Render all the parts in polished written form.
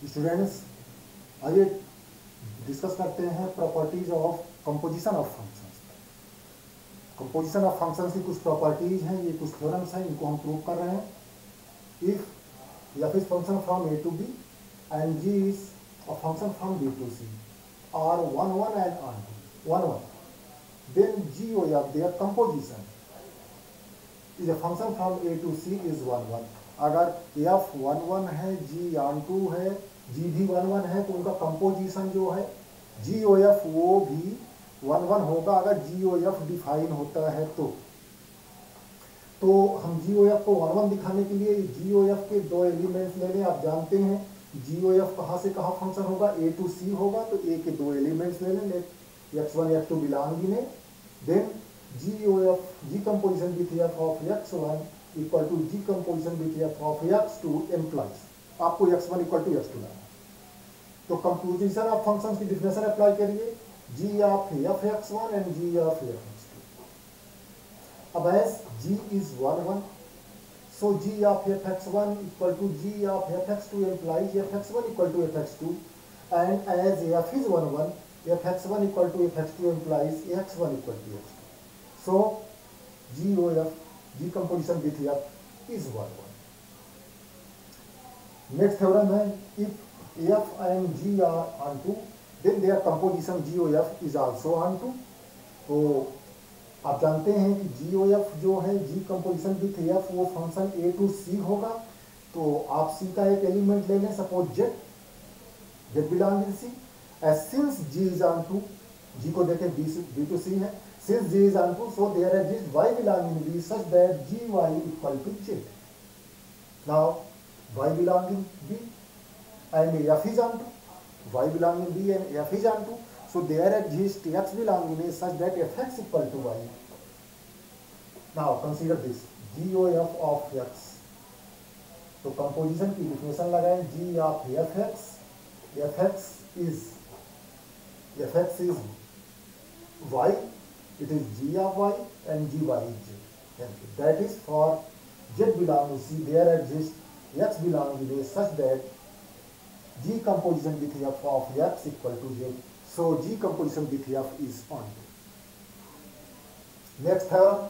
Students, आइए discuss करते हैं properties of composition of functions. Composition of functions की कुछ प्रॉपर्टीज हैं, ये कुछ थ्योरम्स हैं, इनको हम प्रूव कर रहे हैं। If F is function from A to B and G is a function from B to C और one one and on one one, then G O F their composition is a function from A to C is one one. अगर F one one है, G on to है, जी भी one one है, तो उनका composition जो है जी O F वो भी वन वन होगा। अगर जी ओ एफ डिफाइन होता है तो हम जी ओ एफ को वन वन दिखाने के लिए जी ओ एफ के दो एलिमेंट्स ले लें। आप जानते हैं जी ओ एफ कहाँ से कहाँ फंक्शन होगा, ए टू सी होगा, तो ए के दो एलिमेंट्स ले लें, X one X two belong in A, then G O F G composition with F of X one equal to G composition with F of X two implies आपको X one equal to x two लाना। तो composition of functions की definition apply करिए, G of F x one and G of F x two. अब as G is one one, so G of F x one equal to ji of F x two implies f x one equal to f x two, and as f is one one, f x one equal to f x two implies x one equal to x two. So g O F G composition with f is one one. Next theorem है, if F and G are onto, then their composition GOF is also onto। तो आप जानते हैं कि GOF जो है G composition with F वो function A to C होगा। तो आप C का एक एलिमेंट ले लें, suppose Z belong in C, as since G is onto, G को देखें B टू C है, since G is onto, so there exists Y belong in B such that GY equal to Z। Now Y belong in B and F is onto, Y belong in B and F is onto, so there exists X belong in A such that Fx equal to Y। Now consider this GOF of X। तो composition की definition लगाएं, G of Fx, Fx is Y, it is G of Y and Gy is Z। That is for Z belong to C, there exists X belong in A such that G composition with F of X equal to Z, so G composition with F is on। Next theorem,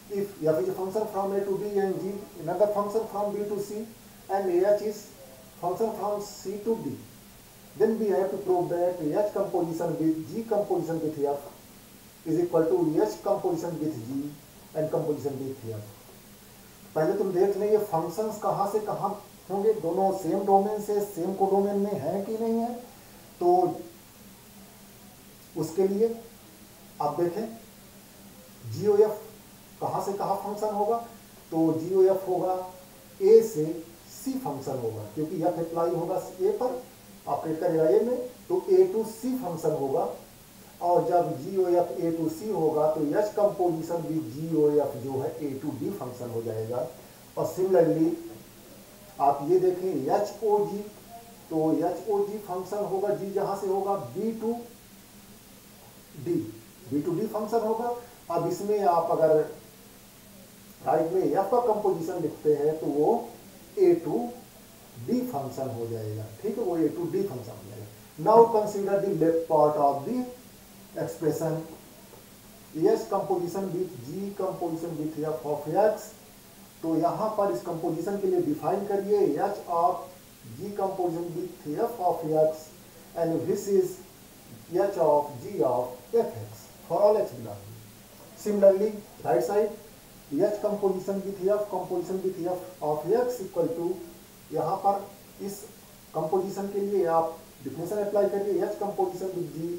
if F is a function from A to B and G another function from B to C and H is function from C to D, then we have to prove that H composition with G composition with F is equal to H composition with G and composition with F। पहले तुम देख लें ये functions कहाँ से कहाँ होंगे, दोनों सेम डोमेन से सेम कोडोमेन में है कि नहीं है। तो उसके लिए आप देखें GOF कहाँ से कहाँ फंक्शन होगा, तो GOF होगा A से C फंक्शन होगा, क्योंकि F अप्लाई होगा A पर, ऑपरेट करेगा A में, तो A टू C फंक्शन होगा। और जब GOF A टू C होगा तो H कंपोजिशन भी GOF जो है A टू D फंक्शन हो जाएगा। और सिमिलरली आप ये देखें HOG, तो HOG फंक्शन होगा G जहां से होगा B टू D फंक्शन होगा। अब इसमें आप अगर राइट में F का कंपोजिशन लिखते हैं तो वो A टू D फंक्शन हो जाएगा, ठीक है, वो A टू D फंक्शन हो जाएगा। Now consider the left part of the expression, H composition with G composition with F of X। तो यहाँ पर इस कंपोजिशन के लिए डिफाइन करिए H of G composition with F of X and this is H of G of Fx for all X belonging. Similarly right side H composition with F composition with F of X equal to, यहाँ पर इस कंपोजिशन के लिए आप definition apply करिए H composition with G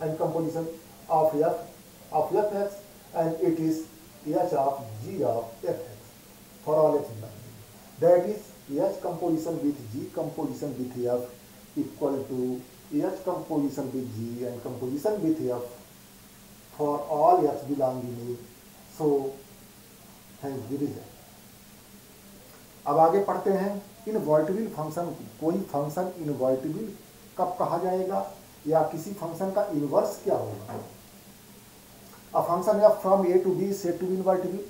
and composition of F of Fx and it is H of G of Fx for all X belonging। That is H composition with G composition with F equal to H composition with G and composition with F for all X belonging A, so hence the result। अब आगे पढ़ते हैं invertible function. कोई function invertible कब कहा जाएगा या किसी फंक्शन का इनवर्स क्या होगा। A function f from A to B is said to be invertible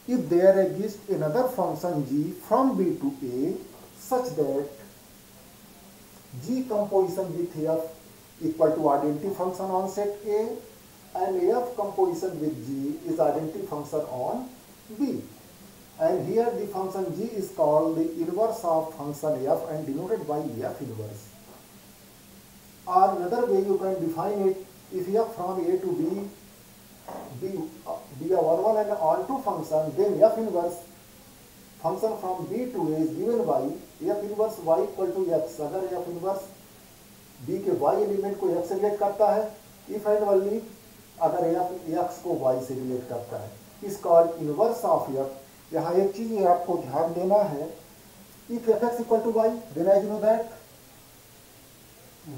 if there exists another function g from B to A such that G composition with F equal to identity function on set A, and F composition with G is identity function on B. And here the function G is called the inverse of function F and denoted by F inverse. Or another way you can define it, if F from A to B be a one and onto function, then F inverse function from B to A is given by F inverse y equal to x. अगर F inverse B के y element को x से relate करता है, if and only अगर F x को y से relate करता है, इस कॉल्ड इनवर्स ऑफ F. यहाँ एक चीज आपको ध्यान देना है, if fx equal to y, then as you know that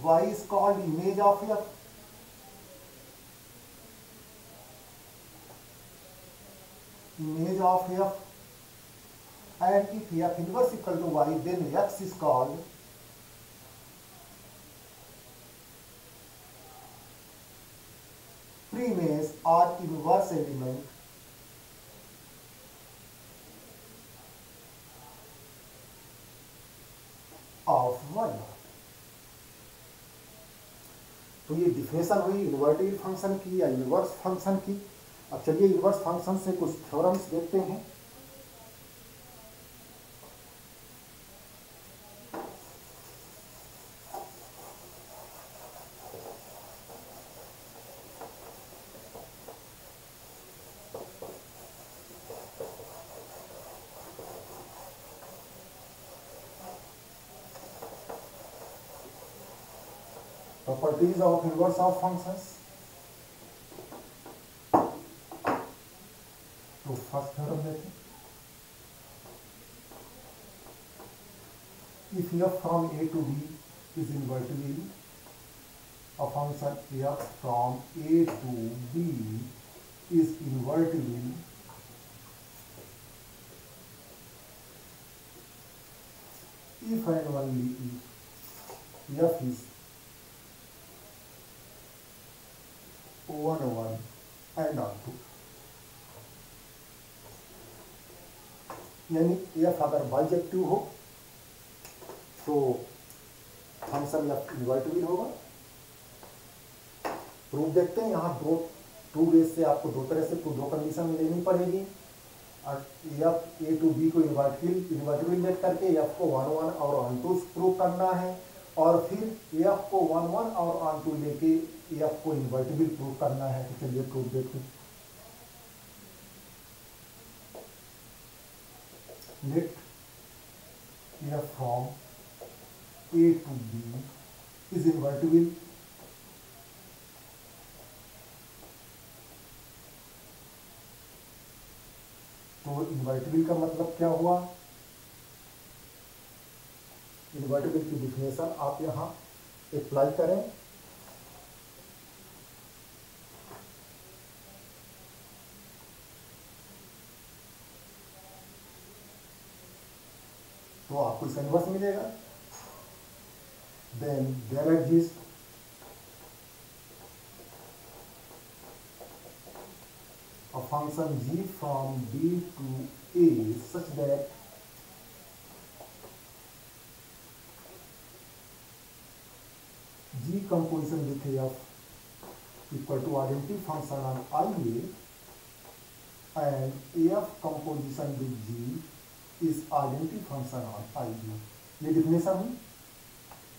y is called image of F. Image of F. And if F inverse equal to y, then x is called preimage or inverse element of y. तो ये definition हुई invertible function की या inverse function की. अब चलिए inverse function से कुछ थ्योरम्स देखते हैं. Properties of inverse of functions. तो फर्स्ट थ्योरम देखें. If f from A to B is invertible, a function f from A to B is invertible if and only if f is 1 1 and onto. यानी f अगर bijective हो तो function f invertible होगा. Proof देखते हैं. यहाँ two ways से आपको दो तरह से दो कंडीशन लेनी पड़ेगी. एफ ए टू बी को इन्वर्टिबल लेट करके एफ को 1 1 और ऑन टू प्रूव करना है, और फिर एफ को 1 1 और ऑन टू लेके एफ को इन्वर्टिबल प्रूव करना है. तो चलिए प्रूफ देखते हैं. Let f from A to b is invertible तो इन्वर्टिबल का मतलब क्या हुआ? इन्वर्टिबल की डिफिनेशन आप यहां अप्लाई करें. तो आपको इसका इन्वर्स मिलेगा. Then there exist a function g from B to A such that g composition with f equal to identity function on IA, and AF composition with G is identity function on IB. ये definition है.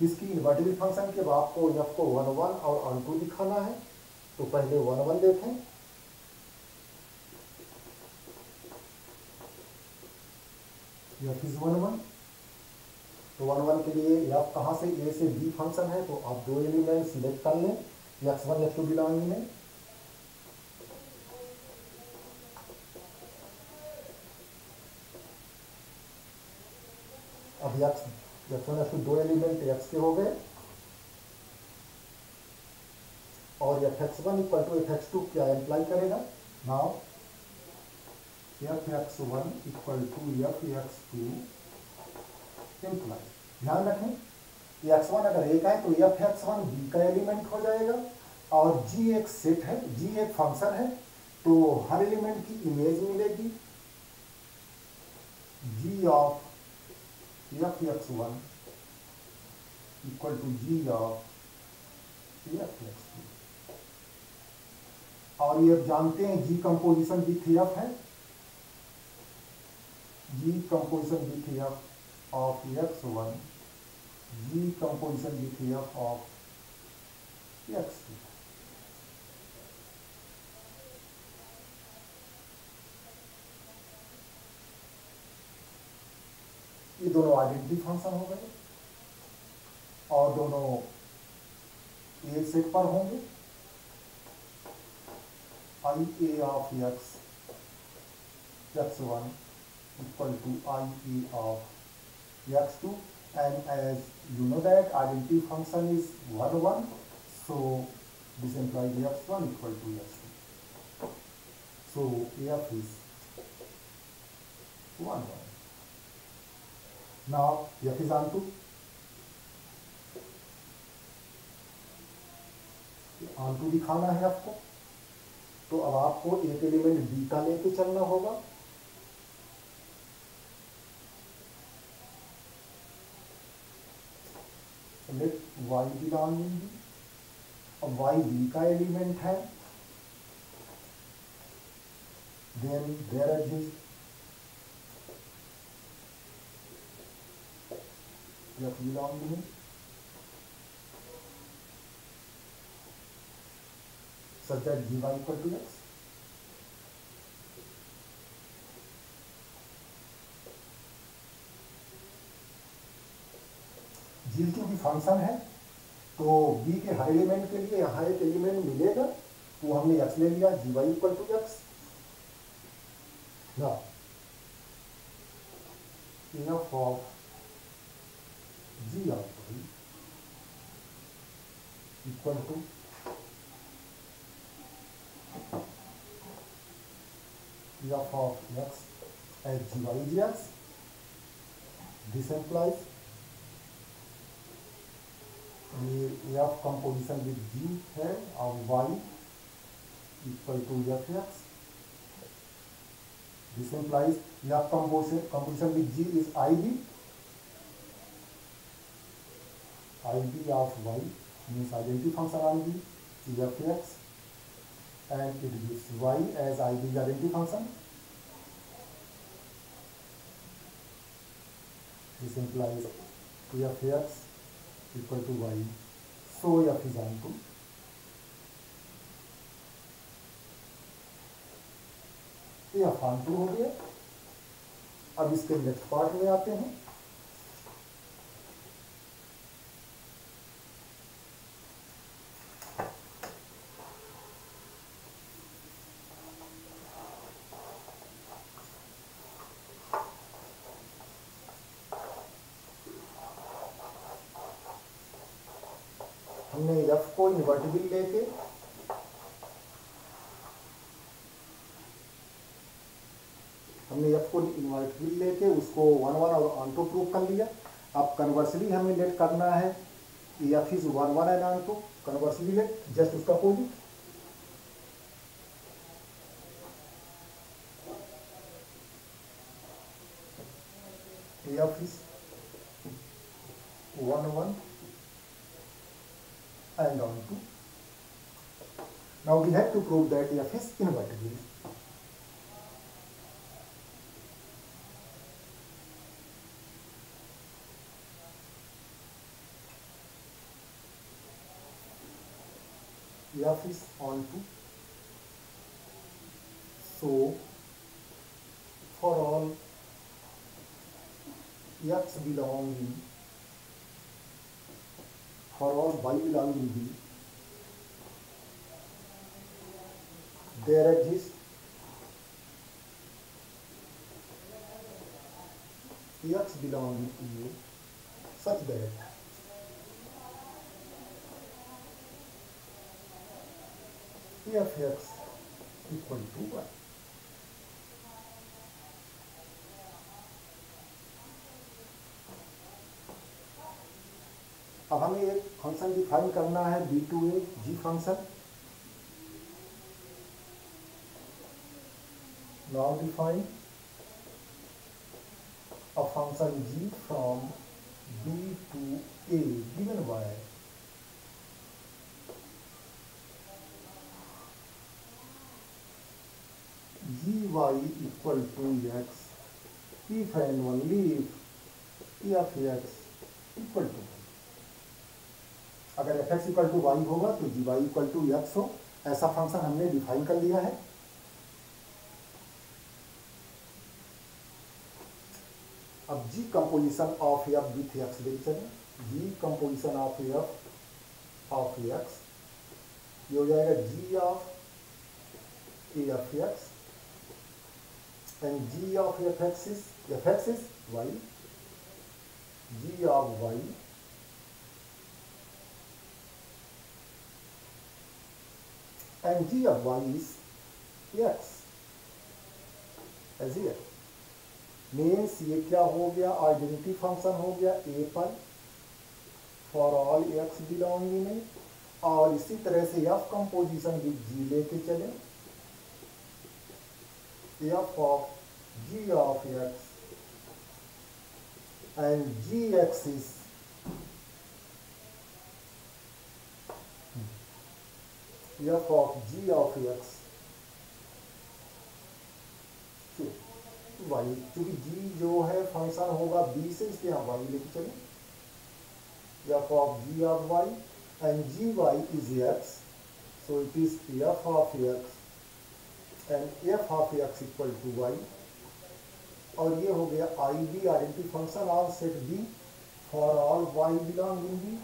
इसकी invertible function के बाद आपको f को 1 1 और on to दिखाना है. तो पहले 1 1 देखें. f is 1 1. तो 1 1 के लिए f कहाँ से a से b फंक्शन है, तो आप दो एलिमेंट सिलेक्ट कर लें x1 x2 बिलोंगिंग में. अब x1 x2 दो एलिमेंट x के हो गए, और fx1 इक्वल टू fx2 क्या इम्प्लाई करेगा? Now fx1 equal to fx2 imply. ध्यान रखें x1 अगर एक है तो fx1 b का एलिमेंट हो जाएगा, और g एक सेट है, g एक फंक्शन है, तो हर एलिमेंट की इमेज मिलेगी. g of fx1 equal to ji of F x two. और ये जानते हैं जी कंपोजिशन विथ एफ है, G composition with F of X one, G composition with F of X two. ये दोनों आइडेंटिटी फंक्शन हो गए और दोनों ए सेट पर होंगे। I A of X X one equal to IA of x2, and as you know that identity function is 1 1, so this implies x1 equal to x2, so f is 1 1. Now f is onto दिखाना है आपको, तो अब आपको एक element b का लेके चलना होगा। Late y belong in b, अब y b का एलिमेंट है, then there exist f belong in such that gy equal to x। जी क्योंकि फंक्शन है तो b के हर एलिमेंट के लिए यहाँ एक एलिमेंट मिलेगा, वो हमने x ले लिया, gy इक्वल टू x। ना f ऑफ g ऑफ y equal to f of x as gy is x। This implies ये f कंपोजिशन विद g है और y equal to f x। This implies f composition with g is ib of y means identity function on b is f x, and it gives y as ib is identity function. This implies f x equal to y, so f is onto f onto हो गया। अब इसके next part में आते हैं। हमने f को invertible लेके उसको 1 1 और ऑनटू प्रूव कर लिया। अब कन्वर्सली हमें लेट करना है f is 1 1 and onto, conversely let just उसका opposite. f is 1 1 and onto. Now we have to prove that f is invertible. F is onto, so for all x belonging, for all y belonging B, there exists x belonging A such that f x equal to 1। अब हमें एक function define करना है b2a g function. Now define a function g from b2a given by gy equal to x if and only if f x equal to, अगर F X equal to Y होगा तो G Y equal to X हो, ऐसा function हमने define कर लिया है। अब G composition of F with X देख चले, जी कंपोजिशन ऑफ एक्स ये हो जाएगा G of F X and G of F X is Y, G of Y and g of y is x as here means ये क्या हो गया, identity function हो गया a पर फॉर ऑल x बिलोंगिंग में, और इसी तरह से f कंपोजिशन भी g लेके चले, f ऑफ g of x and gx is f of g of x y, क्योंकि g जो है फंक्शन होगा b से, इसलिए हम y लेके चले, f of g of y and gy is x, so it is f of x and f of x equal to y, और ये हो गया ib identity function on set b for all y belong in b,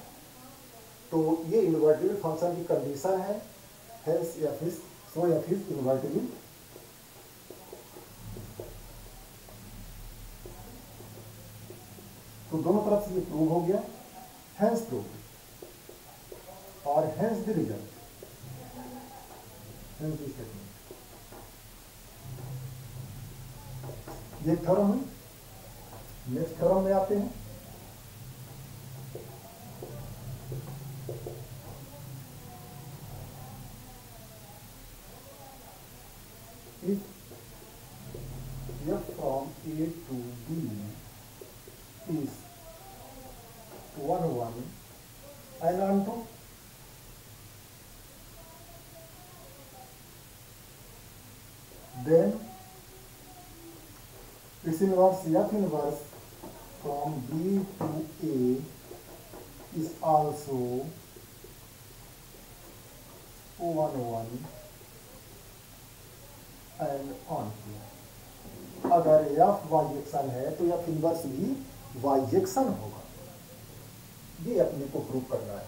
तो ये invertible function की condition है, hence f is, so f is invertible। तो दोनों तरफ से ये प्रूव हो गया, hence प्रूव और hence the result, hence the statement. ये थ्योरम है। नेक्स्ट थ्योरम में आते हैं। If f from A to B is 1 1 and onto then its inverse f inverse from B to A is also 1 1 and onto. अगर f bijection है तो F inverse भी वाइजेक्शन होगा, ये अपने को प्रूव करना है।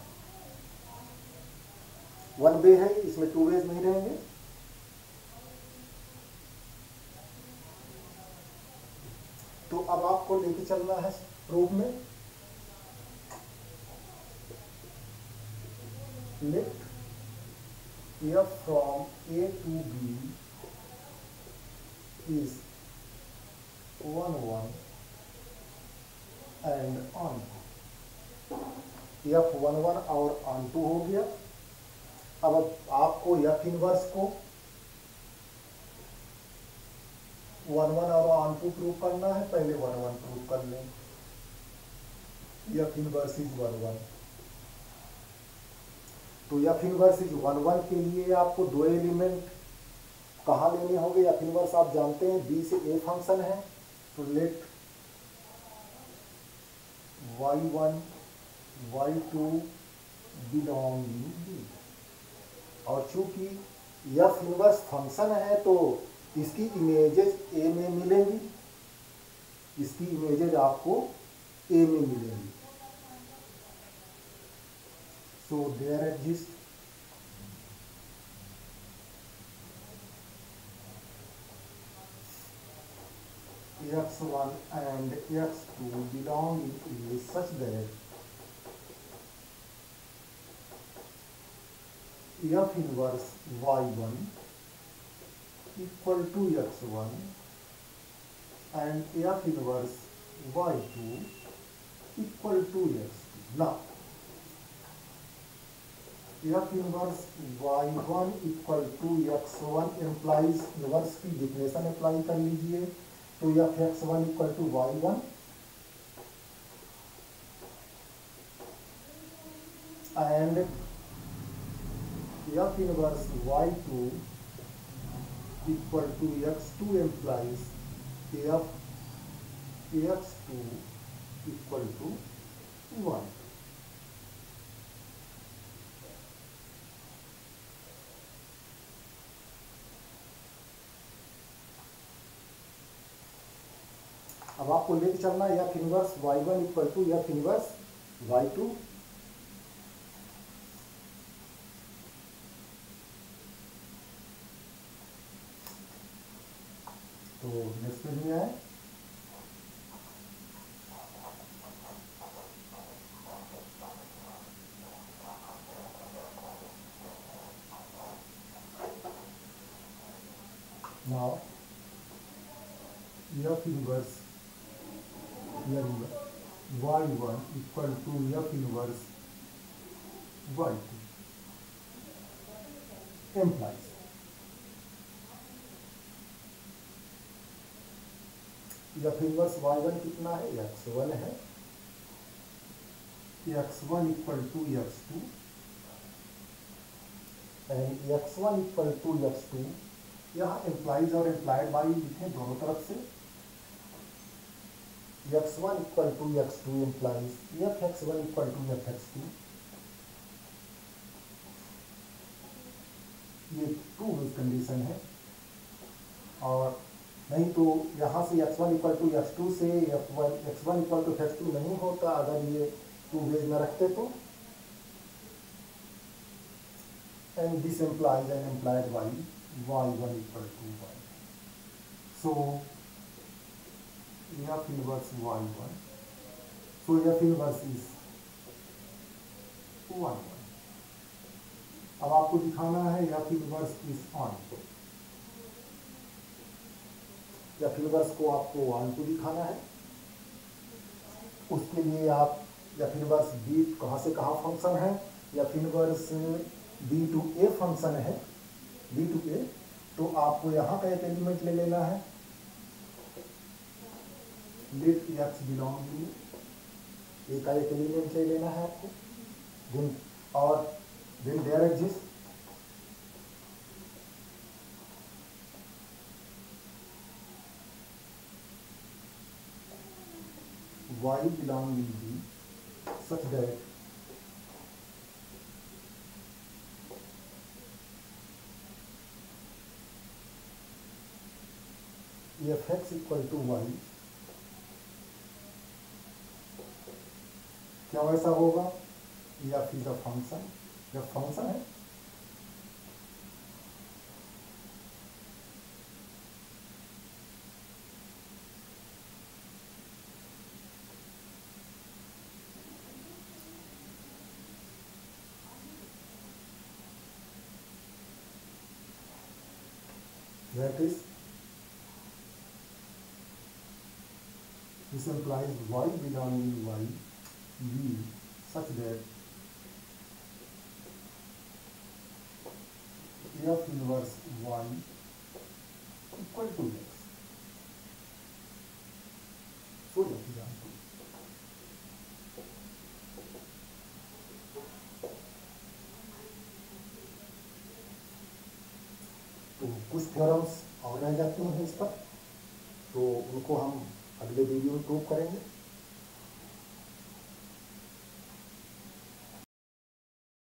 वन वे है, इसमें टू वेज नहीं रहेंगे। तो अब आपको लेके चलना है प्रूफ में। Let f from A to b is 1 1 and on to, f 1 1 और on to हो गया। अब आपको f इनवर्स को 1 1 और on to प्रूव करना है, पहले 1 1 प्रूव कर लें। f इनवर्स इज 1 1, तो f इनवर्स इज 1 1 के लिए आपको दो एलिमेंट कहाँ लेने होंगे। एफ इनवर्स आप जानते हैं बी से ए फंक्शन है, तो late y1 y2 belong in B, और चूंकि एफ इनवर्स फंक्शन है तो इसकी इमेजेस ए में मिलेंगी, इसकी इमेजेस आपको ए में मिलेंगी। So there exist x1 and x2 belong in A such that f inverse y1 equal to x1 and f inverse y2 equal to x2. Now f inverse y1 equal to x1 implies inverse की definition apply कर लीजिए, तो f x1 equal to y1 and f inverse y2 equal to x2 implies f x2 equal to 1। अब आपको लेके चलना है f inverse y1 equal to f inverse y2। तो नेक्स्ट पेज में आए, now f inverse y1 equal to f inverse y2 implies f inverse y1 कितना है, x1 है, x1 equal to x2 and x1 equal to x2। यहाँ implies और implied by लिखें दोनों तरफ से। x1 equal to x2 implies fx1 equal to fx2। ये ट्रू कंडीशन है, और नहीं तो यहाँ से x1 इक्वल टू x2 से x1 इक्वल टू x2 नहीं होता अगर ये टू वेज में रखते तो। And this implies and implied by y1 equal to y। So f inverse y1, so f inverse is 1। अब आपको दिखाना है f inverse is on। f inverse को आपको 1 को दिखाना है। उसके लिए आप f inverse b कहाँ से कहाँ फंक्शन है, f inverse b to a function है, b टू a, तो आपको यहाँ का एक एलिमेंट ले लेना है, let x belong to a का एक एलिमेंट ले लेना है आपको। देन और then there exist y belonging b such that fx equal to y, क्या वैसा होगा, या फिर द फंक्शन, जब फंक्शन है that is this implies y belonging y b such that f inverse y equal to x। So example, तो कुछ theorems और रह जाते हैं इस पर, तो उनको हम अगले वीडियो में प्रूव करेंगे।